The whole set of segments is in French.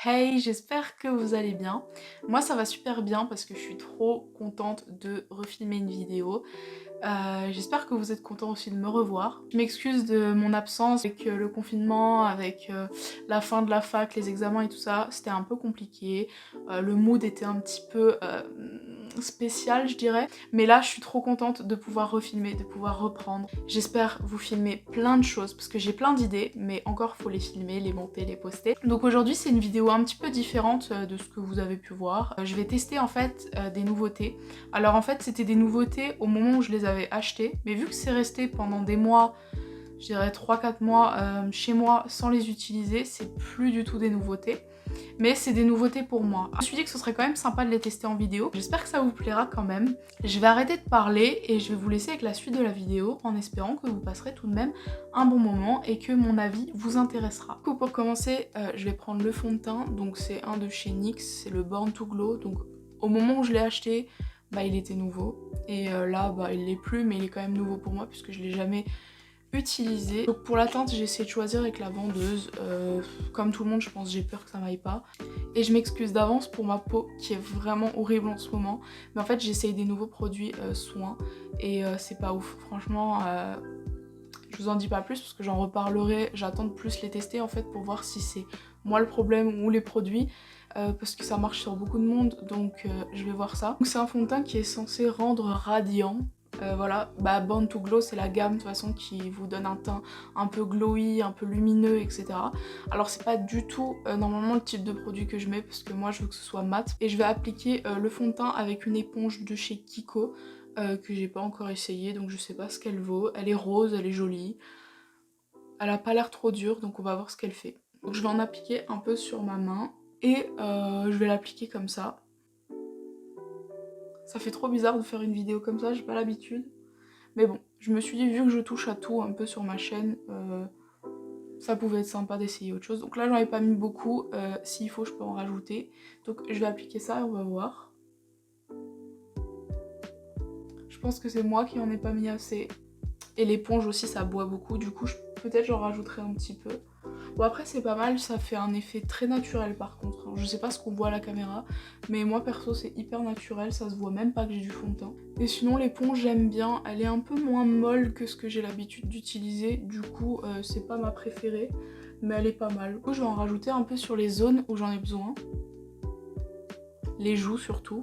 Hey, j'espère que vous allez bien. Moi ça va super bien parce que je suis trop contente de refilmer une vidéo. J'espère que vous êtes contents aussi de me revoir. Je m'excuse de mon absence avec le confinement, avec la fin de la fac, les examens et tout ça. C'était un peu compliqué. Le mood était un petit peu spécial, je dirais. Mais là, je suis trop contente de pouvoir refilmer, de pouvoir reprendre. J'espère vous filmer plein de choses parce que j'ai plein d'idées, mais encore faut les filmer, les monter, les poster. Donc aujourd'hui, c'est une vidéo un petit peu différente de ce que vous avez pu voir. Je vais tester en fait des nouveautés. Alors en fait, c'était des nouveautés au moment où je les avais achetées, mais vu que c'est resté pendant des mois, je dirais 3-4 mois chez moi sans les utiliser, c'est plus du tout des nouveautés. Mais c'est des nouveautés pour moi. Je me suis dit que ce serait quand même sympa de les tester en vidéo. J'espère que ça vous plaira quand même. Je vais arrêter de parler et je vais vous laisser avec la suite de la vidéo en espérant que vous passerez tout de même un bon moment et que mon avis vous intéressera. Du coup, pour commencer, je vais prendre le fond de teint. Donc c'est un de chez NYX, c'est le Born to Glow. Donc au moment où je l'ai acheté, bah, il était nouveau. Et là, bah, il l'est plus, mais il est quand même nouveau pour moi puisque je l'ai jamais utilisé. Donc pour la teinte, j'ai essayé de choisir avec la vendeuse. Comme tout le monde, je pense, j'ai peur que ça m'aille pas. Et je m'excuse d'avance pour ma peau qui est vraiment horrible en ce moment. Mais en fait, j'essaye des nouveaux produits soins et c'est pas ouf. Franchement, je vous en dis pas plus parce que j'en reparlerai. J'attends de plus les tester en fait pour voir si c'est moi le problème ou les produits. Parce que ça marche sur beaucoup de monde, donc je vais voir ça. C'est un fond de teint qui est censé rendre radiant. Voilà, bah Born to Glow c'est la gamme de toute façon qui vous donne un teint un peu glowy, un peu lumineux, etc. Alors c'est pas du tout normalement le type de produit que je mets parce que moi je veux que ce soit mat. Et je vais appliquer le fond de teint avec une éponge de chez Kiko que j'ai pas encore essayé, donc je sais pas ce qu'elle vaut. Elle est rose, elle est jolie. Elle a pas l'air trop dure, donc on va voir ce qu'elle fait. Donc je vais en appliquer un peu sur ma main et je vais l'appliquer comme ça. Ça fait trop bizarre de faire une vidéo comme ça, j'ai pas l'habitude. Mais bon, je me suis dit, vu que je touche à tout un peu sur ma chaîne, ça pouvait être sympa d'essayer autre chose. Donc là, j'en ai pas mis beaucoup. S'il faut, je peux en rajouter. Donc je vais appliquer ça et on va voir. Je pense que c'est moi qui en ai pas mis assez. Et l'éponge aussi, ça boit beaucoup. Du coup, peut-être j'en rajouterai un petit peu. Bon après c'est pas mal, ça fait un effet très naturel par contre. Je sais pas ce qu'on voit à la caméra, mais moi perso c'est hyper naturel, ça se voit même pas que j'ai du fond de teint. Et sinon l'éponge j'aime bien, elle est un peu moins molle que ce que j'ai l'habitude d'utiliser, du coup c'est pas ma préférée, mais elle est pas mal. Du coup je vais en rajouter un peu sur les zones où j'en ai besoin. Les joues surtout.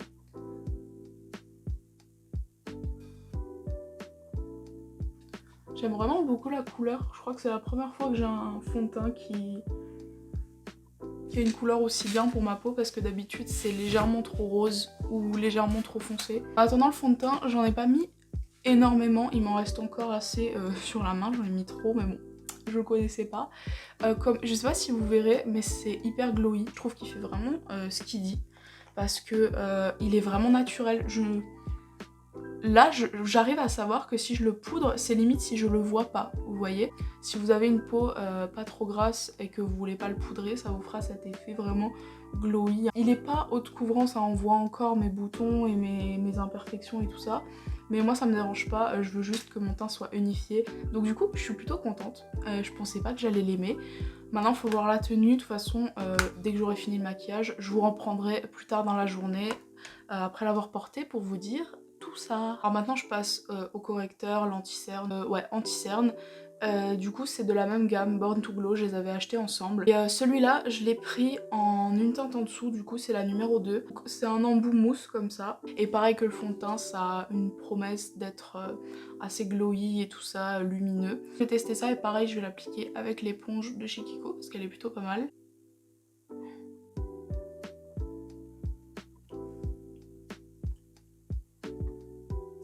J'aime vraiment beaucoup la couleur, je crois que c'est la première fois que j'ai un fond de teint qui a une couleur aussi bien pour ma peau parce que d'habitude c'est légèrement trop rose ou légèrement trop foncé. En attendant le fond de teint, j'en ai pas mis énormément, il m'en reste encore assez sur la main, j'en ai mis trop mais bon, je le connaissais pas. Je sais pas si vous verrez mais c'est hyper glowy, je trouve qu'il fait vraiment ce qu'il dit parce que il est vraiment naturel. Là, j'arrive à savoir que si je le poudre, c'est limite si je le vois pas, vous voyez. Si vous avez une peau pas trop grasse et que vous voulez pas le poudrer, ça vous fera cet effet vraiment glowy. Il est pas haute couvrance, hein, on voit encore mes boutons et mes imperfections et tout ça. Mais moi ça me dérange pas, je veux juste que mon teint soit unifié. Donc du coup, je suis plutôt contente. Je pensais pas que j'allais l'aimer. Maintenant, il faut voir la tenue. De toute façon, dès que j'aurai fini le maquillage, je vous reprendrai plus tard dans la journée, après l'avoir porté pour vous dire tout ça. Alors maintenant je passe au correcteur, l'anti-cerne, ouais anti-cerne. Du coup c'est de la même gamme, Born to Glow, je les avais achetés ensemble. Et celui-là je l'ai pris en une teinte en dessous, du coup c'est la numéro 2. C'est un embout mousse comme ça. Et pareil que le fond de teint, ça a une promesse d'être assez glowy et tout ça, lumineux. Je vais tester ça et pareil je vais l'appliquer avec l'éponge de chez Kiko parce qu'elle est plutôt pas mal.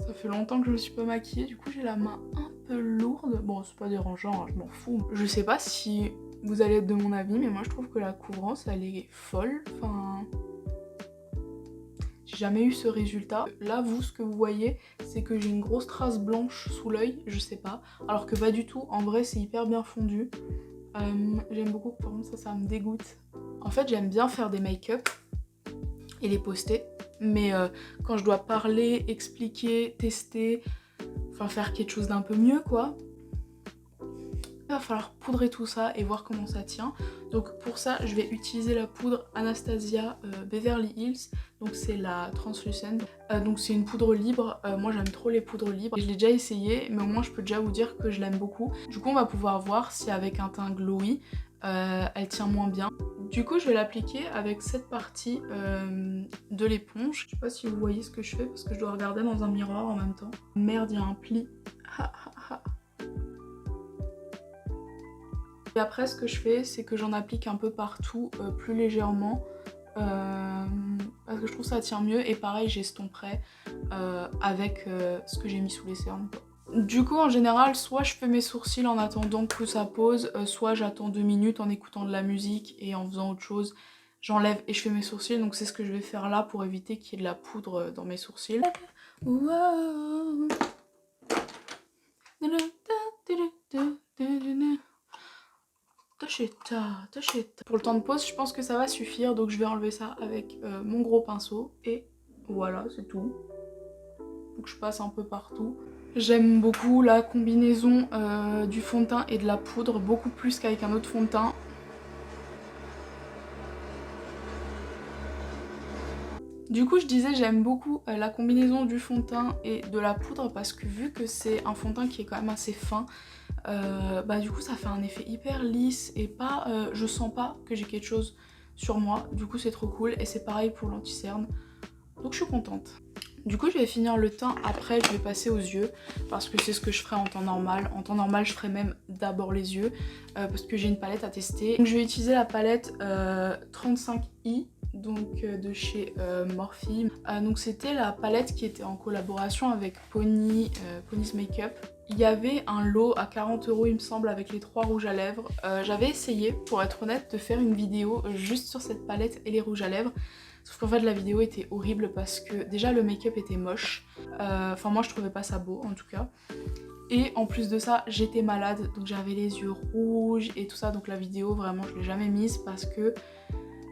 Ça fait longtemps que je me suis pas maquillée, du coup j'ai la main un peu lourde. Bon c'est pas dérangeant, hein, je m'en fous. Je sais pas si vous allez être de mon avis, mais moi je trouve que la couvrance elle est folle. Enfin, j'ai jamais eu ce résultat. Là vous ce que vous voyez c'est que j'ai une grosse trace blanche sous l'œil, je sais pas. Alors que pas du tout, en vrai c'est hyper bien fondu. J'aime beaucoup, par contre ça me dégoûte. En fait j'aime bien faire des make-up et les poster. Mais quand je dois parler, expliquer, tester, enfin faire quelque chose d'un peu mieux quoi, il va falloir poudrer tout ça et voir comment ça tient. Donc pour ça, je vais utiliser la poudre Anastasia Beverly Hills. Donc c'est la translucent. Donc c'est une poudre libre. Moi j'aime trop les poudres libres. Je l'ai déjà essayé, mais au moins je peux déjà vous dire que je l'aime beaucoup. Du coup on va pouvoir voir si avec un teint glowy, elle tient moins bien. Du coup je vais l'appliquer avec cette partie de l'éponge. Je sais pas si vous voyez ce que je fais parce que je dois regarder dans un miroir en même temps. Merde, il y a un pli. Et après ce que je fais, c'est que j'en applique un peu partout, plus légèrement, parce que je trouve ça tient mieux. Et pareil, j'estomperai avec ce que j'ai mis sous les cernes. Du coup, en général, soit je fais mes sourcils en attendant que ça pose, soit j'attends 2 minutes en écoutant de la musique et en faisant autre chose. J'enlève et je fais mes sourcils, donc c'est ce que je vais faire là pour éviter qu'il y ait de la poudre dans mes sourcils. Wow. Tacheta. Pour le temps de pause, je pense que ça va suffire, donc je vais enlever ça avec mon gros pinceau. Et voilà, c'est tout. Donc je passe un peu partout. J'aime beaucoup la combinaison du fond de teint et de la poudre, beaucoup plus qu'avec un autre fond de teint. Du coup je disais j'aime beaucoup la combinaison du fond de teint et de la poudre parce que vu que c'est un fond de teint qui est quand même assez fin, bah du coup ça fait un effet hyper lisse et pas, je sens pas que j'ai quelque chose sur moi, du coup c'est trop cool. Et c'est pareil pour l'anti-cerne, donc je suis contente. Du coup je vais finir le teint, après je vais passer aux yeux parce que c'est ce que je ferai en temps normal. En temps normal je ferai même d'abord les yeux parce que j'ai une palette à tester. Donc je vais utiliser la palette 35i, donc de chez Morphe. Donc c'était la palette qui était en collaboration avec Pony's Makeup. Il y avait un lot à 40 € il me semble avec les 3 rouges à lèvres. J'avais essayé, pour être honnête, de faire une vidéo juste sur cette palette et les rouges à lèvres. Sauf qu'en fait la vidéo était horrible parce que déjà le make-up était moche. Enfin moi je trouvais pas ça beau en tout cas. Et en plus de ça j'étais malade, donc j'avais les yeux rouges et tout ça. Donc la vidéo vraiment je l'ai jamais mise parce que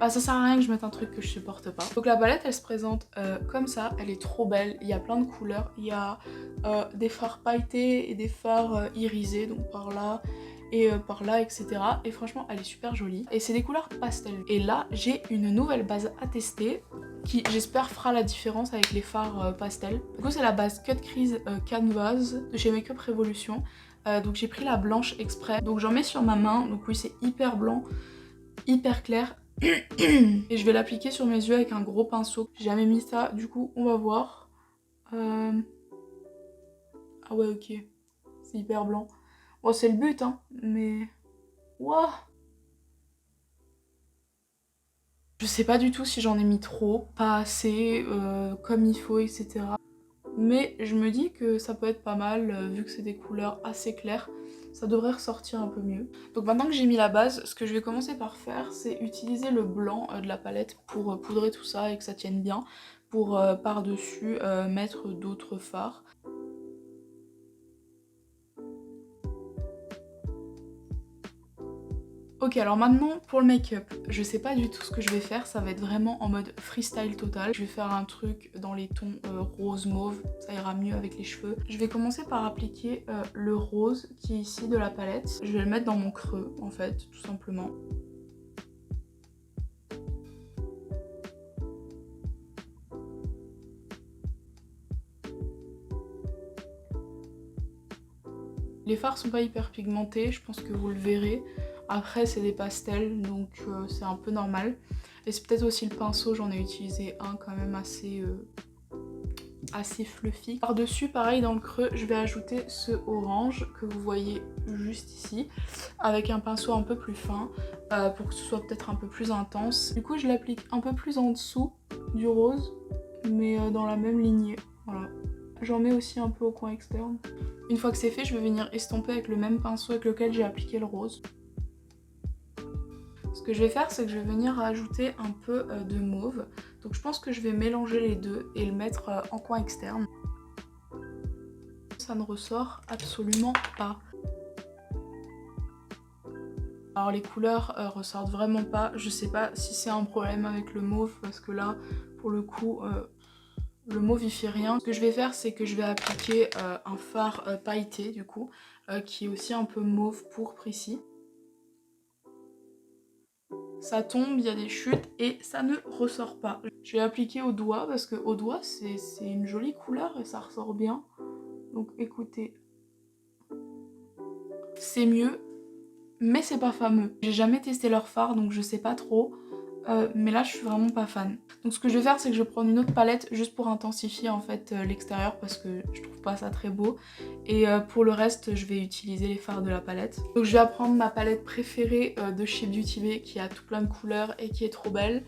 bah, ça sert à rien que je mette un truc que je supporte pas. Donc la palette elle se présente comme ça, elle est trop belle, il y a plein de couleurs. Il y a des fards pailletés et des fards irisés, donc par là et par là, etc. Et franchement elle est super jolie. Et c'est des couleurs pastel. Et là j'ai une nouvelle base à tester qui j'espère fera la différence avec les fards pastel. Du coup c'est la base Cut Crease Canvas de chez Makeup Revolution. Donc j'ai pris la blanche exprès. Donc j'en mets sur ma main, donc oui c'est hyper blanc, hyper clair. Et je vais l'appliquer sur mes yeux avec un gros pinceau. J'ai jamais mis ça, du coup on va voir. Ah ouais ok, c'est hyper blanc. Bon c'est le but hein, mais... Wouah. Je sais pas du tout si j'en ai mis trop, pas assez, comme il faut, etc. Mais je me dis que ça peut être pas mal, vu que c'est des couleurs assez claires. Ça devrait ressortir un peu mieux. Donc maintenant que j'ai mis la base, ce que je vais commencer par faire, c'est utiliser le blanc de la palette pour poudrer tout ça et que ça tienne bien. Pour par-dessus mettre d'autres fards. Ok, alors maintenant pour le make-up, je sais pas du tout ce que je vais faire, ça va être vraiment en mode freestyle total. Je vais faire un truc dans les tons rose mauve, ça ira mieux avec les cheveux. Je vais commencer par appliquer le rose qui est ici de la palette. Je vais le mettre dans mon creux en fait, tout simplement. Les fards sont pas hyper pigmentés, je pense que vous le verrez. Après c'est des pastels donc c'est un peu normal. Et c'est peut-être aussi le pinceau, j'en ai utilisé un quand même assez fluffy. Par dessus pareil dans le creux je vais ajouter ce orange que vous voyez juste ici. Avec un pinceau un peu plus fin pour que ce soit peut-être un peu plus intense. Du coup je l'applique un peu plus en dessous du rose mais dans la même lignée, voilà. J'en mets aussi un peu au coin externe. Une fois que c'est fait, je vais venir estomper avec le même pinceau avec lequel j'ai appliqué le rose. Ce que je vais faire, c'est que je vais venir rajouter un peu de mauve. Donc je pense que je vais mélanger les deux et le mettre en coin externe. Ça ne ressort absolument pas. Alors les couleurs ressortent vraiment pas. Je sais pas si c'est un problème avec le mauve parce que là, pour le coup... le mauve il fait rien. Ce que je vais faire c'est que je vais appliquer un fard pailleté du coup qui est aussi un peu mauve pourpre ici. ça tombe, il y a des chutes et ça ne ressort pas. Je vais appliquer au doigt parce que au doigt c'est une jolie couleur et ça ressort bien. Donc écoutez, c'est mieux, mais c'est pas fameux. J'ai jamais testé leur fard donc je sais pas trop. Mais là je suis vraiment pas fan. Donc ce que je vais faire c'est que je vais prendre une autre palette juste pour intensifier en fait l'extérieur parce que je trouve pas ça très beau. Et pour le reste je vais utiliser les fards de la palette. Donc je vais prendre ma palette préférée de chez Beauty Bay qui a tout plein de couleurs et qui est trop belle.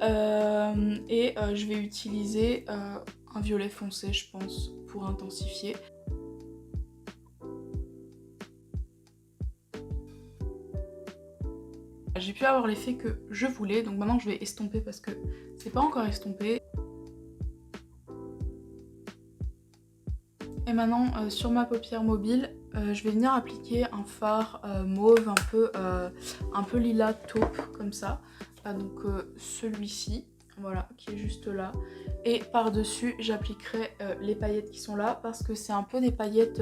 Je vais utiliser un violet foncé je pense pour intensifier. J'ai pu avoir l'effet que je voulais, donc maintenant je vais estomper parce que c'est pas encore estompé. Et maintenant sur ma paupière mobile, je vais venir appliquer un fard mauve un peu lilas taupe comme ça. Donc celui-ci, voilà, qui est juste là. Et par-dessus, j'appliquerai les paillettes qui sont là parce que c'est un peu des paillettes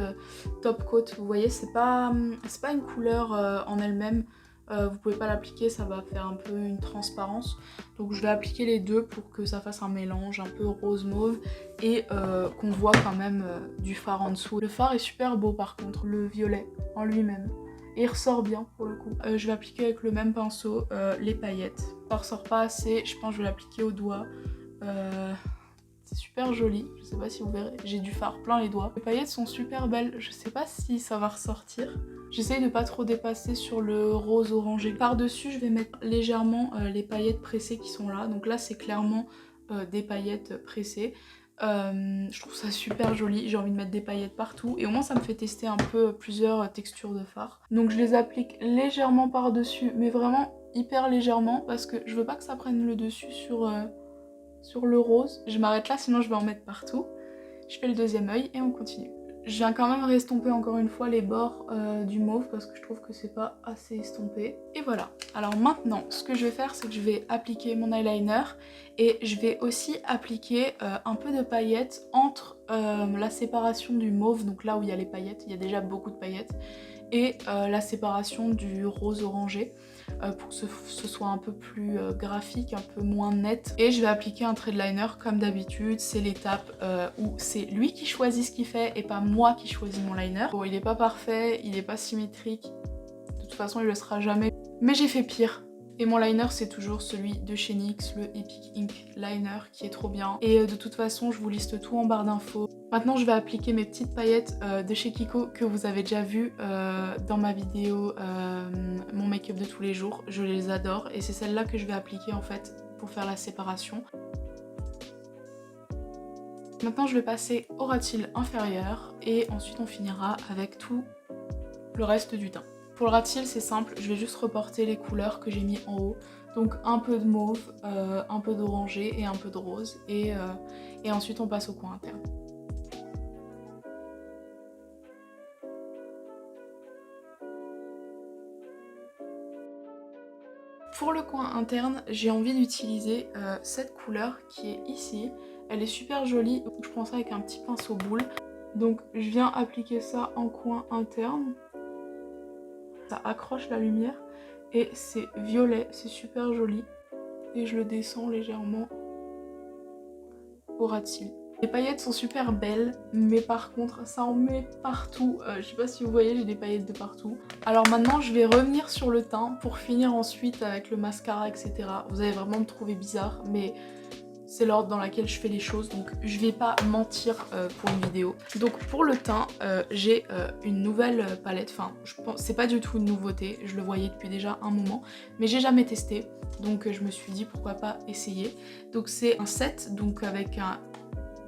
top coat. Vous voyez, c'est pas une couleur en elle-même. Vous pouvez pas l'appliquer, ça va faire un peu une transparence. Donc je vais appliquer les deux pour que ça fasse un mélange un peu rose mauve et qu'on voit quand même du fard en dessous. Le fard est super beau par contre, le violet en lui-même. Et il ressort bien pour le coup. Je vais appliquer avec le même pinceau les paillettes. Ça ressort pas assez, je pense que je vais l'appliquer au doigt. C'est super joli, je sais pas si vous verrez, j'ai du fard plein les doigts. Les paillettes sont super belles, je sais pas si ça va ressortir. J'essaye de pas trop dépasser sur le rose orangé. Par-dessus, je vais mettre légèrement les paillettes pressées qui sont là. Donc là, c'est clairement des paillettes pressées. Je trouve ça super joli, j'ai envie de mettre des paillettes partout. Et au moins, ça me fait tester un peu plusieurs textures de fard. Donc je les applique légèrement par-dessus, mais vraiment hyper légèrement parce que je veux pas que ça prenne le dessus sur le rose. Je m'arrête là, sinon je vais en mettre partout. Je fais le deuxième œil et on continue. Je viens quand même restomper encore une fois les bords du mauve parce que je trouve que c'est pas assez estompé. Et voilà. Alors maintenant, ce que je vais faire, c'est que je vais appliquer mon eyeliner et je vais aussi appliquer un peu de paillettes entre la séparation du mauve, donc là où il y a les paillettes, il y a déjà beaucoup de paillettes, et la séparation du rose orangé. Pour que ce soit un peu plus graphique, un peu moins net. Et je vais appliquer un trait de liner comme d'habitude, c'est l'étape où c'est lui qui choisit ce qu'il fait et pas moi qui choisis mon liner. Bon, il est pas parfait, il est pas symétrique, de toute façon il le sera jamais, mais j'ai fait pire. Et mon liner c'est toujours celui de chez NYX, le Epic Ink Liner qui est trop bien. Et de toute façon je vous liste tout en barre d'infos. Maintenant je vais appliquer mes petites paillettes de chez Kiko que vous avez déjà vu dans ma vidéo mon make-up de tous les jours. Je les adore et c'est celle-là que je vais appliquer en fait pour faire la séparation. Maintenant je vais passer au ras de cils inférieur et ensuite on finira avec tout le reste du teint. Pour le ras de cils c'est simple, je vais juste reporter les couleurs que j'ai mis en haut. Donc un peu de mauve, un peu d'orangé et un peu de rose. Et ensuite on passe au coin interne. Pour le coin interne, j'ai envie d'utiliser cette couleur qui est ici. Elle est super jolie, je prends ça avec un petit pinceau boule. Donc je viens appliquer ça en coin interne. Ça accroche la lumière et c'est violet, c'est super joli. Et je le descends légèrement au ras de cils. Les paillettes sont super belles, mais par contre ça en met partout. Je sais pas si vous voyez, j'ai des paillettes de partout. Alors maintenant je vais revenir sur le teint pour finir ensuite avec le mascara, etc. Vous allez vraiment me trouver bizarre, mais c'est l'ordre dans lequel je fais les choses, donc je vais pas mentir pour une vidéo. Donc pour le teint, j'ai une nouvelle palette, enfin je pense c'est pas du tout une nouveauté, je le voyais depuis déjà un moment, mais j'ai jamais testé, donc je me suis dit pourquoi pas essayer. Donc c'est un set, donc avec un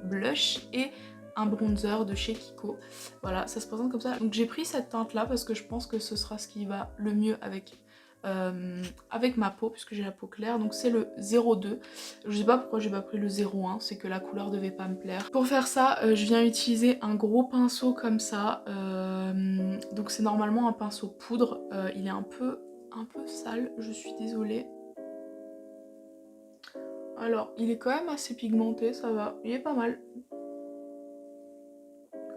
blush et un bronzer de chez Kiko. Voilà, ça se présente comme ça. Donc j'ai pris cette teinte là parce que je pense que ce sera ce qui va le mieux avec ma peau puisque j'ai la peau claire. Donc c'est le 02. Je sais pas pourquoi j'ai pas pris le 01, c'est que la couleur devait pas me plaire. Pour faire ça, je viens utiliser un gros pinceau comme ça. Donc c'est normalement un pinceau poudre. Il est un peu sale, je suis désolée. Alors, il est quand même assez pigmenté, ça va, il est pas mal.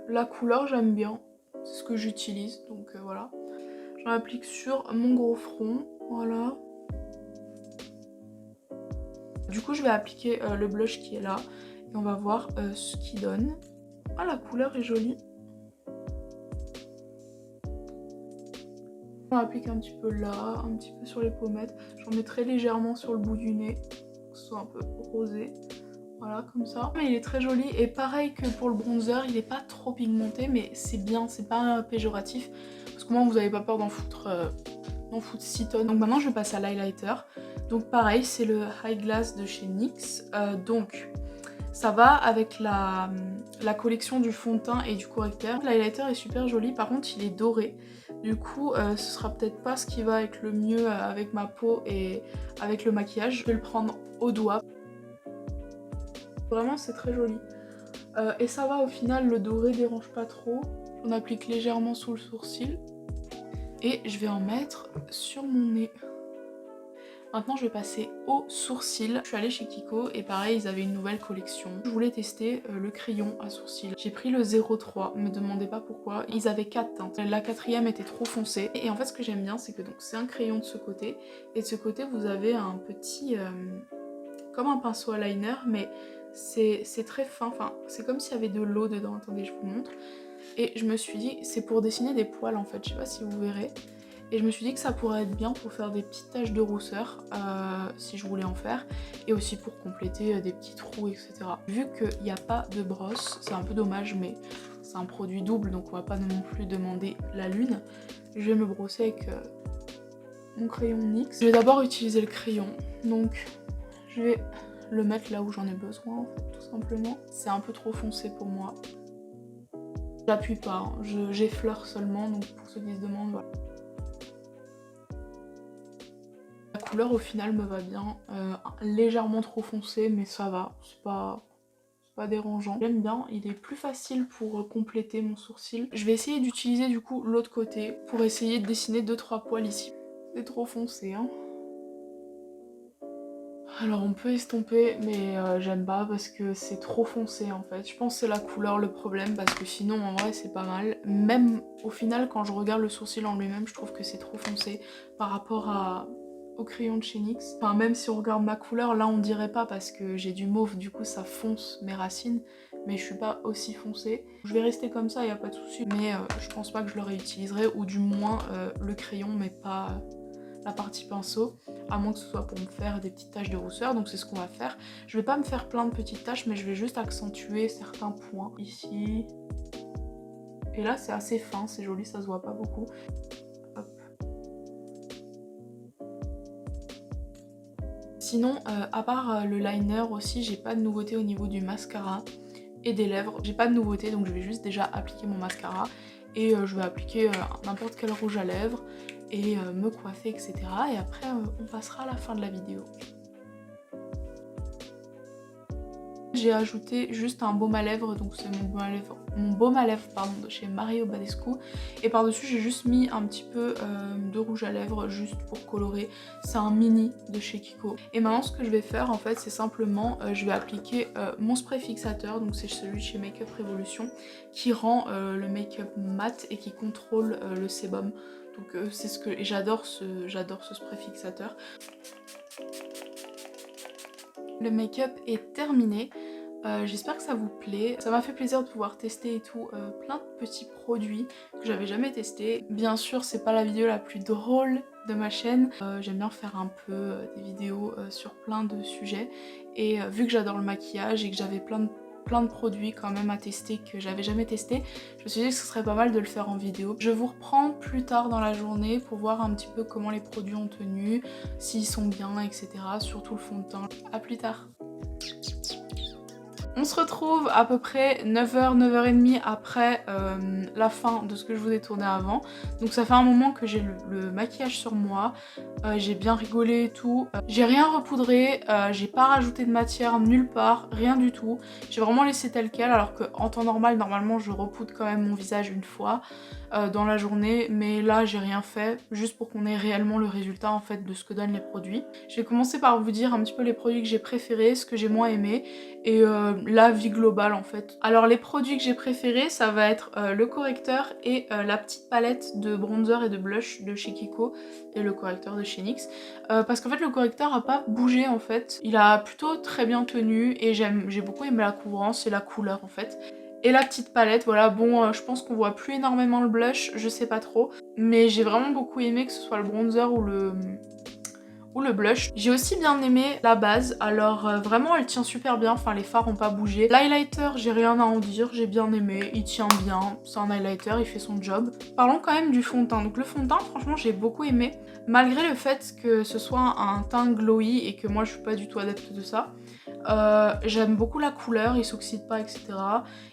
La couleur, j'aime bien, c'est ce que j'utilise, donc voilà. J'en applique sur mon gros front, voilà. Du coup je vais appliquer le blush qui est là et on va voir ce qu'il donne. Ah, la couleur est jolie. On applique un petit peu là, un petit peu sur les pommettes. J'en mets très légèrement sur le bout du nez pour que ce soit un peu rosé. Voilà, comme ça. Mais il est très joli et pareil que pour le bronzer, il est pas trop pigmenté mais c'est bien, c'est pas péjoratif. Parce que moi vous avez pas peur d'en foutre 6 tonnes. Donc maintenant je vais passer à l'highlighter. Donc pareil, c'est le High Glass de chez NYX. Donc ça va avec la collection du fond de teint et du correcteur. L'highlighter est super joli, par contre il est doré. Du coup ce sera peut-être pas ce qui va avec le mieux avec ma peau et avec le maquillage. Je vais le prendre au doigt. Vraiment c'est très joli. Et ça va, au final le doré dérange pas trop. J'en applique légèrement sous le sourcil. Et je vais en mettre sur mon nez. Maintenant je vais passer au sourcil. Je suis allée chez Kiko et pareil ils avaient une nouvelle collection. Je voulais tester le crayon à sourcil. J'ai pris le 03, me demandez pas pourquoi. Ils avaient 4 teintes. La quatrième était trop foncée. Et en fait ce que j'aime bien c'est que donc c'est un crayon de ce côté. Et de ce côté vous avez un petit... comme un pinceau à liner mais c'est très fin. Enfin c'est comme s'il y avait de l'eau dedans. Attendez je vous montre. Et je me suis dit c'est pour dessiner des poils en fait. Je sais pas si vous verrez. Et je me suis dit que ça pourrait être bien pour faire des petites taches de rousseur, si je voulais en faire, et aussi pour compléter des petits trous, etc. Vu qu'il n'y a pas de brosse, c'est un peu dommage, mais c'est un produit double, donc on va pas non plus demander la lune. Je vais me brosser avec mon crayon NYX. Je vais d'abord utiliser le crayon, donc je vais le mettre là où j'en ai besoin, en fait, tout simplement. C'est un peu trop foncé pour moi. J'appuie pas, hein. J'effleure seulement, donc pour ceux qui se demandent, voilà. La couleur au final me va bien, légèrement trop foncé mais ça va, c'est pas dérangeant. J'aime bien, il est plus facile pour compléter mon sourcil. Je vais essayer d'utiliser du coup l'autre côté pour essayer de dessiner 2-3 poils ici. C'est trop foncé hein. Alors on peut estomper mais j'aime pas parce que c'est trop foncé en fait. Je pense que c'est la couleur le problème parce que sinon en vrai c'est pas mal. Même au final quand je regarde le sourcil en lui-même je trouve que c'est trop foncé par rapport au crayon de chez NYX. Enfin même si on regarde ma couleur là on dirait pas parce que j'ai du mauve du coup ça fonce mes racines mais je suis pas aussi foncée. Je vais rester comme ça y a pas de souci mais je pense pas que je le réutiliserai ou du moins le crayon mais pas la partie pinceau à moins que ce soit pour me faire des petites taches de rousseur donc c'est ce qu'on va faire. Je vais pas me faire plein de petites taches mais je vais juste accentuer certains points ici et là c'est assez fin, c'est joli, ça se voit pas beaucoup. Hop. Sinon, à part le liner aussi, j'ai pas de nouveauté au niveau du mascara et des lèvres. J'ai pas de nouveauté donc je vais juste déjà appliquer mon mascara et je vais appliquer n'importe quel rouge à lèvres et me coiffer etc. Et après on passera à la fin de la vidéo. J'ai ajouté juste un baume à lèvres, donc c'est mon baume à lèvres pardon, de chez Mario Badescu. Et par-dessus j'ai juste mis un petit peu de rouge à lèvres juste pour colorer. C'est un mini de chez Kiko. Et maintenant ce que je vais faire en fait c'est simplement, je vais appliquer mon spray fixateur, donc c'est celui de chez Make Up Revolution, qui rend le make-up mat et qui contrôle le sébum. Donc c'est ce que j'adore ce spray fixateur. Le make-up est terminé, j'espère que ça vous plaît. Ça m'a fait plaisir de pouvoir tester et tout plein de petits produits que j'avais jamais testés. Bien sûr c'est pas la vidéo la plus drôle de ma chaîne, j'aime bien faire un peu des vidéos sur plein de sujets et vu que j'adore le maquillage et que j'avais plein de produits quand même à tester que j'avais jamais testé, je me suis dit que ce serait pas mal de le faire en vidéo. Je vous reprends plus tard dans la journée pour voir un petit peu comment les produits ont tenu, s'ils sont bien, etc. Surtout le fond de teint. À plus tard. On se retrouve à peu près 9h, 9h30 après la fin de ce que je vous ai tourné avant. Donc ça fait un moment que j'ai le maquillage sur moi, j'ai bien rigolé et tout. J'ai rien repoudré, j'ai pas rajouté de matière nulle part, rien du tout. J'ai vraiment laissé tel quel alors qu'en temps normal, normalement je repoudre quand même mon visage une fois dans la journée. Mais là j'ai rien fait, juste pour qu'on ait réellement le résultat en fait de ce que donnent les produits. Je vais commencer par vous dire un petit peu les produits que j'ai préférés, ce que j'ai moins aimé et la vie globale en fait. Alors les produits que j'ai préférés, ça va être le correcteur et la petite palette de bronzer et de blush de chez Kiko et le correcteur de chez NYX. Parce qu'en fait le correcteur a pas bougé en fait, il a plutôt très bien tenu et j'ai beaucoup aimé la couvrance et la couleur en fait. Et la petite palette, voilà, bon, je pense qu'on voit plus énormément le blush, je sais pas trop, mais j'ai vraiment beaucoup aimé que ce soit le bronzer ou le blush. J'ai aussi bien aimé la base, alors vraiment elle tient super bien, enfin les fards ont pas bougé. L'highlighter, j'ai rien à en dire, j'ai bien aimé, il tient bien, c'est un highlighter, il fait son job. Parlons quand même du fond de teint, donc le fond de teint franchement j'ai beaucoup aimé, malgré le fait que ce soit un teint glowy et que moi je suis pas du tout adepte de ça. J'aime beaucoup la couleur, il s'oxyde pas, etc.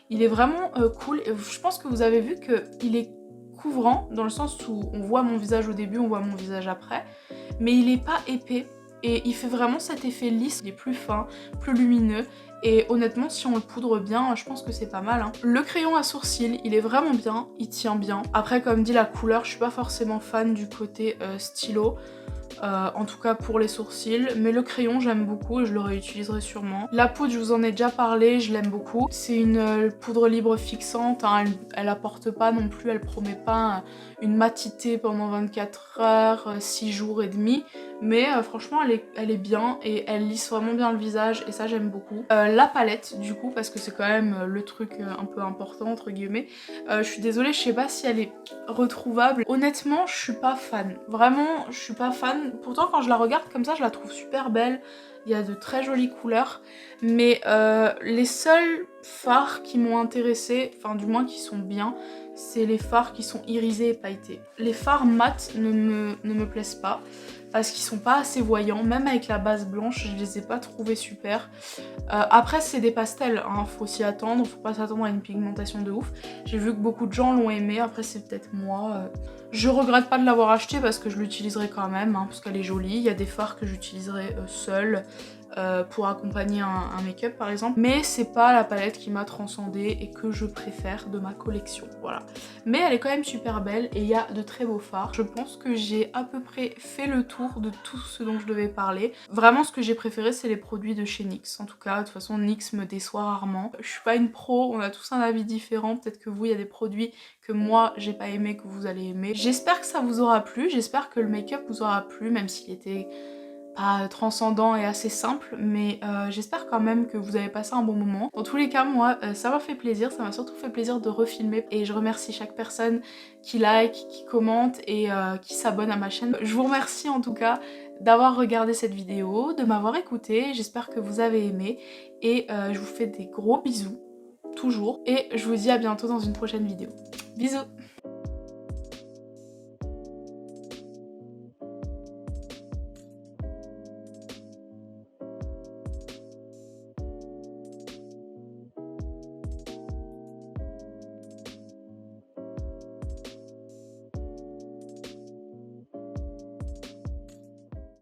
Il est vraiment cool, et je pense que vous avez vu qu'il est couvrant, dans le sens où on voit mon visage au début, on voit mon visage après, mais il est pas épais, et il fait vraiment cet effet lisse, il est plus fin, plus lumineux, et honnêtement si on le poudre bien, je pense que c'est pas mal, hein. Le crayon à sourcils, il est vraiment bien, il tient bien. Après comme dit la couleur, je suis pas forcément fan du côté stylo, en tout cas pour les sourcils, mais le crayon j'aime beaucoup et je le réutiliserai sûrement. La poudre, je vous en ai déjà parlé, je l'aime beaucoup. C'est une poudre libre fixante, hein, elle apporte pas non plus, elle promet pas une matité pendant 24 heures, 6 jours et demi, mais franchement elle est bien et elle lisse vraiment bien le visage et ça j'aime beaucoup. La palette du coup, parce que c'est quand même le truc un peu important entre guillemets, je suis désolée, je sais pas si elle est retrouvable. Honnêtement, je suis pas fan. Vraiment, je suis pas fan. Pourtant, quand je la regarde comme ça, je la trouve super belle. Il y a de très jolies couleurs. Mais les seuls fards qui m'ont intéressée, enfin du moins qui sont bien, c'est les fards qui sont irisés et pailletés. Les fards mat ne me plaisent pas parce qu'ils sont pas assez voyants. Même avec la base blanche, je les ai pas trouvés super. Après c'est des pastels, hein, faut s'y attendre, faut pas s'attendre à une pigmentation de ouf. J'ai vu que beaucoup de gens l'ont aimé, après c'est peut-être moi. Je regrette pas de l'avoir acheté parce que je l'utiliserai quand même, hein, parce qu'elle est jolie. Il y a des fards que j'utiliserai seule pour accompagner un make-up par exemple. Mais c'est pas la palette qui m'a transcendée et que je préfère de ma collection, voilà. Mais elle est quand même super belle et il y a de très beaux fards. Je pense que j'ai à peu près fait le tour de tout ce dont je devais parler. Vraiment ce que j'ai préféré c'est les produits de chez NYX. En tout cas, de toute façon NYX me déçoit rarement. Je suis pas une pro, on a tous un avis différent. Peut-être que vous, il y a des produits que moi j'ai pas aimé, que vous allez aimer. J'espère que ça vous aura plu, j'espère que le make-up vous aura plu, même s'il était pas transcendant et assez simple, mais j'espère quand même que vous avez passé un bon moment. Dans tous les cas, moi, ça m'a fait plaisir, ça m'a surtout fait plaisir de refilmer et je remercie chaque personne qui like, qui commente et qui s'abonne à ma chaîne. Je vous remercie en tout cas d'avoir regardé cette vidéo, de m'avoir écouté, j'espère que vous avez aimé et je vous fais des gros bisous, toujours, et je vous dis à bientôt dans une prochaine vidéo. Bisous!